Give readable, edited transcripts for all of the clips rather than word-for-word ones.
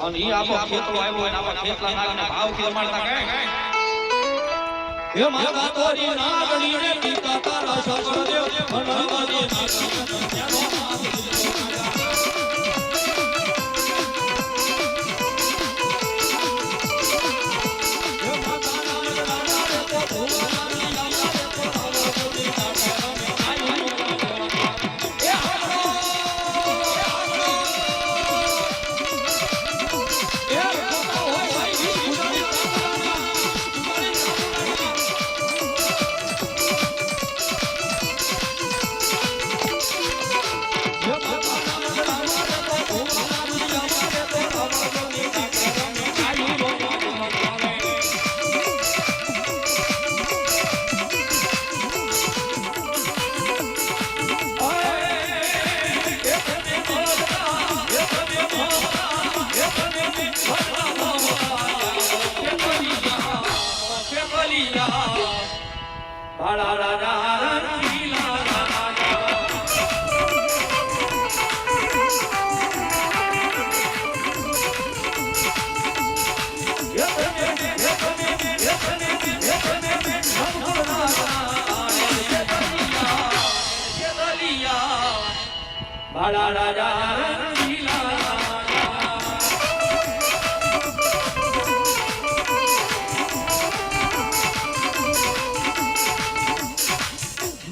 અને ઈ આપો ખેતરો આવ્યો અને આપા ખેતલા નાગના ભાવથી રમાડતા કહે હે માતા તોરી નાગણી ને પિતા તારા સકળદેવ ભણવાદી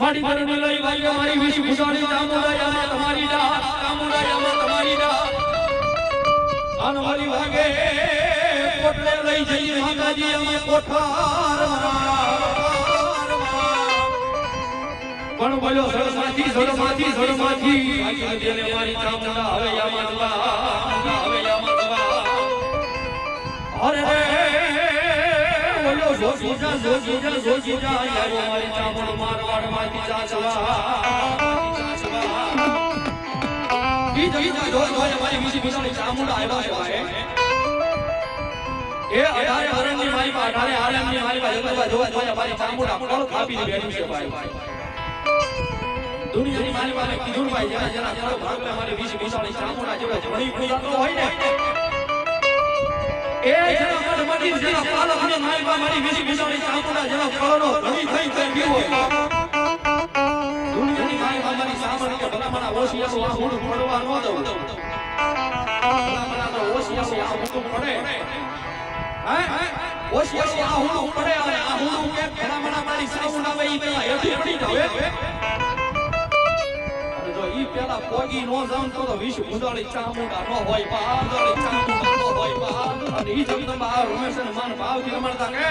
મારી ઘરની લઈ ભાઈઓ મારી વિશ ભૂજાણી ચામુંડાયામાં તમારી ડાળ ચામુંડાયામાં તમારી ડાળ અનવરી વાગે કોટલે લઈ જઈ માતાજી અમે કોઠાર પણ બોલ્યો સરસ્વતી સરસ્વતી સરસ્વતી જેને મારી ચામુંડા હવે યામાં દવા અરે બોલ્યો જોજીજા યારો મારી ચામુંડ મારવાડ માંથી ચાચવા બીજા જો મારી બીજી બીજાની ચામુંડ આવ્યા છે ભાઈ એ 18 હરણની મારી પાસે 18 હરણની મારી પાસે જોવા મારી ચામુંડ કોણ કાપીને બેઠી છે ભાઈ દુનિયાની મારી પાસે કીધું ભાઈ જરા ભાગલે મારી બીજી બીજાની ચામુંડા જેવા ઘણી પૂજાતો હોય ને એ જરા મડી જરા પાલકને મારી બીજી બીજાની ચામુંડા જેવા ફળનો ઘણી થઈ ગયો હોય દુનિયાની મારી સામણ કે ભલામણા ઓશિયાસો આ હું પડવા ન દઉં ભલામણા તો ઓશિયાસો આ હું પડે હે ઓશિયાસો આ હું પડે અને આ હું કે ભલામણા મારી ચામુંડા વે ઈ પેલા હેઠી પડી જાવે અને જો ઈ પેલા પોગી નો જામ તો વિશ ભુજાળી ચામુંડા નો હોય ભુજાળી ચામુંડા નો હોય અને ઈ જગદંબા રમેશને માન ભાવથી રમાડતા કે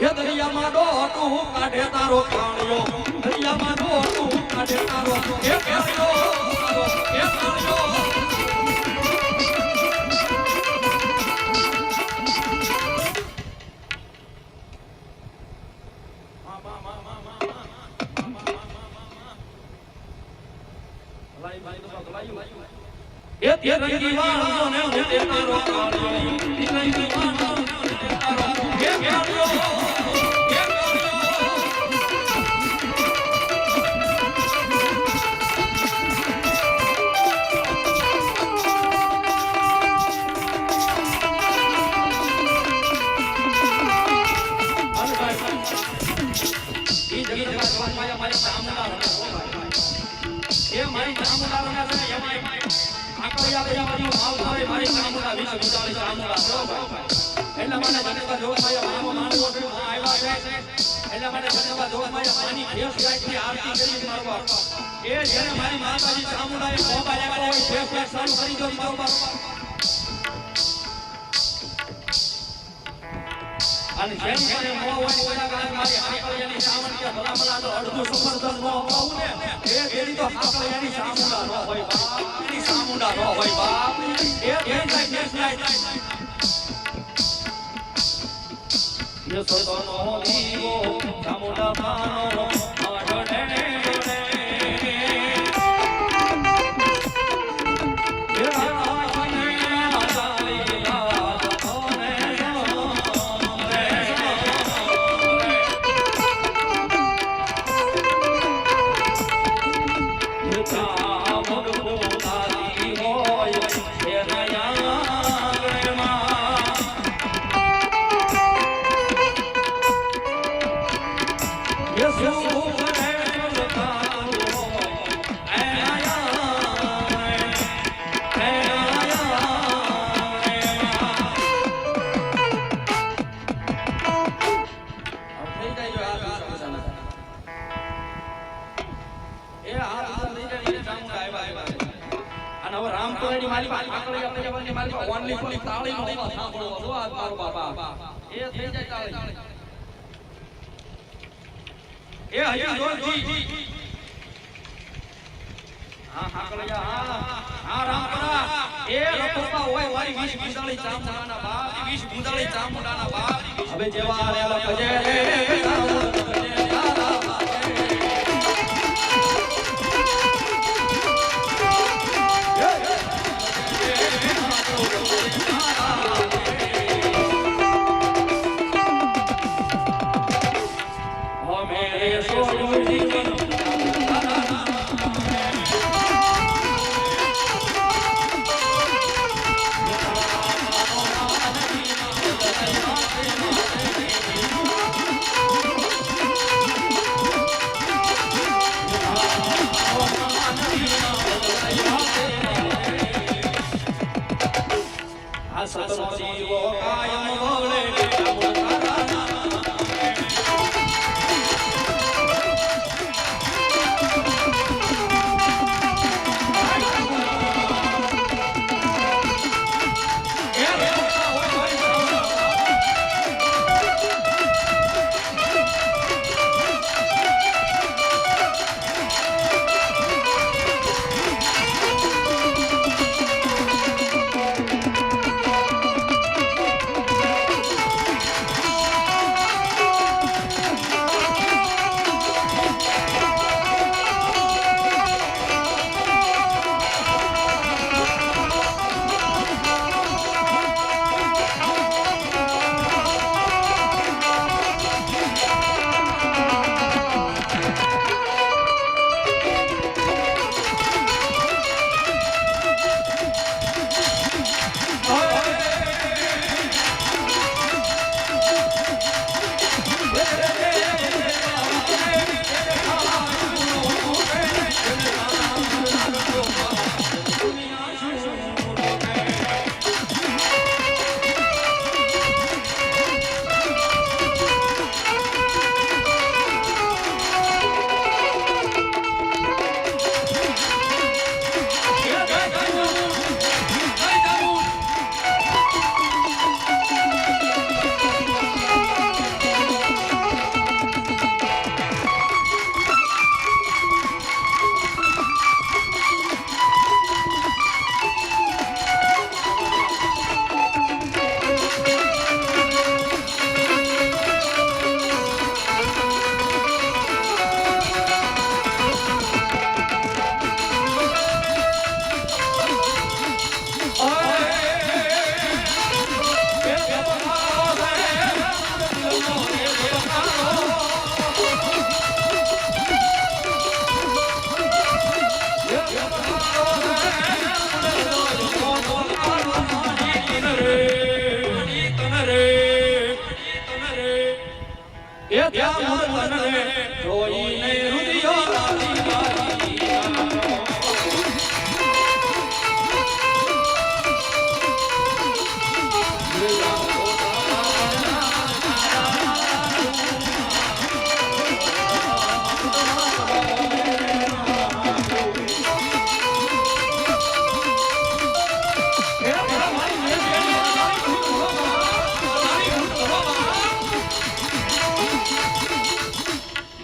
એ દરિયામાં ડોટું કાઢે તારો કાણિયો દરિયામાં ડોટું કાઢે તારો એ કાણિયો એ કાણિયો એ રંગી વાળો ને તે તારો કાણિયો એ રંગી વાળો ને તે તારો એ કાણિયો મારી ચામુંડા એટલા માટે જનતા જોગમાયા માનવો આવ્યા છે એટલા માટે જનતા જોગમાયા માની ખેસ ગાયની આરતી કરી મારવા એ જેને મારી માતાજી ચામુંડાએ મોબાઈલ આપ્યો હોય ખેસ ગાય ચાલુ કરી દો મારવા અને જેમ જેને મો હોય ઓલા ગાય મારી હાકળિયાની ચામુંડ કે ભલા ભલા તો અડધું સમર્થન નો હોવું ને એ દેરી તો હાકળિયાની ચામુંડા નો હોય ચામુંડા નો હોય બાપ એ જાય યશોદનો દીવો ચામુંડા માનો આડણે હવે જેવા આલેલા ભજે સતનો જીવો કાયમ ભવલે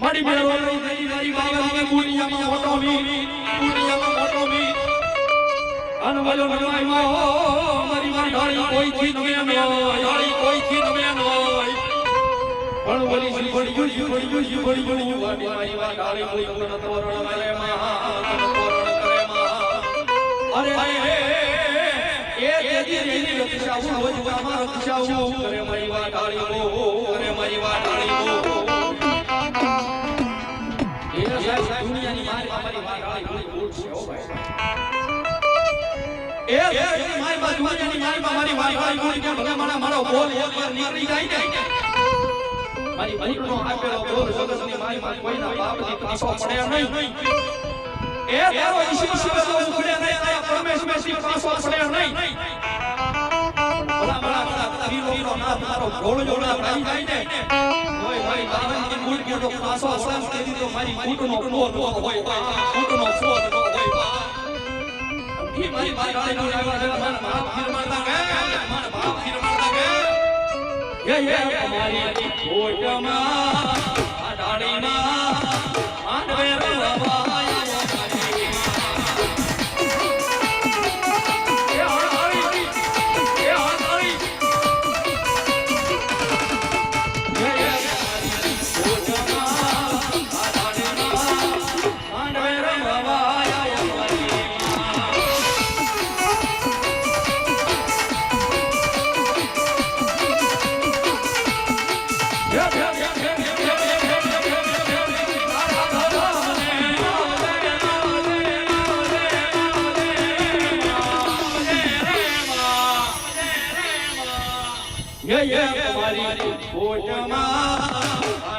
મારી અનવલો નમાયો મારી ઢાળી કોઈથી નમે ઢાળી કોઈથી નમે નોય પણ બોલી જીવડી મારી ઢાળી કોઈ તન તોરણ કરે માં અરે એ તેજી રક્ષાવું રોજ કામા રક્ષાવું કરે મારી ઢાળી કરે મારી ઢાળી એ સાહેબ દુનિયાની મારી ઢાળી કોઈ ભૂલ છે ઓ ભાઈ એ મારી દુનિયાની મારી ઢાળી કે ભલે મારો બોલ એકવાર નીકળી જાય ને મારી ભૂલનો આપેલો બોલ જગતની મારી કોઈના બાપની પાછો પડે નહીં એ તારો ઈશ્વર શિવે તો ઉખડે નહીં તારા પરમેશ્વર શિવે પાછો પડે નહીં બડા વીરો ના તારો ગોળ જોડા કાઈ જાય ને ઓય મારી બાબાની મૂળ કે તો પાછો સાસ કરી તો મારી કૂટનો પોત હોય કૂટનો પોત હોય ઈ મારી ઢાળી નો આવ્યા મન બાપ ફિરમાતા કે મન બાપ ફિરમાતા કે ये हमारी कोटमा ढाड़ीना आंधवे रवाया ये हमारी कोटमा